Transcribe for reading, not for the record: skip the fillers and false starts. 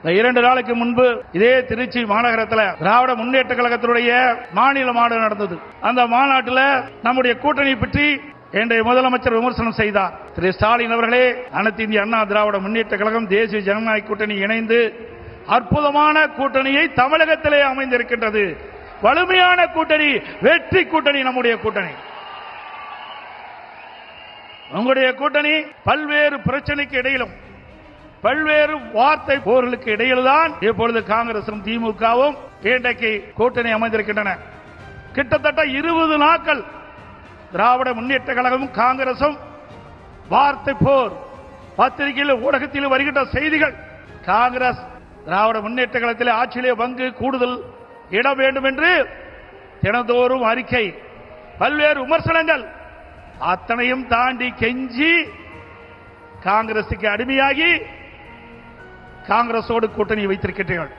2 நாளுக்கு முன்பு இதே திருச்சி மாநகரத்தில் திராவிட முன்னேற்ற கழகத்தினுடைய மாநில மாநாடு நடந்தது. அந்த மாநாட்டில் நம்முடைய கூட்டணி பற்றி இன்றைய முதலமைச்சர் விமர்சனம் செய்தார். திரு ஸ்டாலின் அவர்களே, அனைத்து இந்திய அண்ணா திராவிட முன்னேற்ற கழகம் தேசிய ஜனநாயக கூட்டணி இணைந்து அற்புதமான கூட்டணியை தமிழகத்திலே அமைந்திருக்கின்றது. வலிமையான கூட்டணி, வெற்றி கூட்டணி நம்முடைய கூட்டணி. உங்களுடைய கூட்டணி பல்வேறு பிரச்சனைக்கு இடையிலும் பல்வேறு வார்த்தை போர்களுக்கு இடையில்தான் இப்பொழுது காங்கிரசும் திமுகவும் இன்றைக்கு கூட்டணி அமைந்திருக்கின்றன. கிட்டத்தட்ட 20 நாட்கள் திராவிட முன்னேற்ற கழகமும் காங்கிரசும் வார்த்தை போர். பத்திரிகையில் ஊடகத்தில் வருகின்ற செய்திகள், காங்கிரஸ் திராவிட முன்னேற்ற கழகத்தில் ஆட்சியிலே பங்கு கூடுதல் இட வேண்டும் என்று தினந்தோறும் அறிக்கை, பல்வேறு விமர்சனங்கள், அத்தனையும் தாண்டி கெஞ்சி காங்கிரசுக்கு அடிமையாகி காங்கிரசோடு கூட்டணி வைத்திருக்கிறீர்கள்.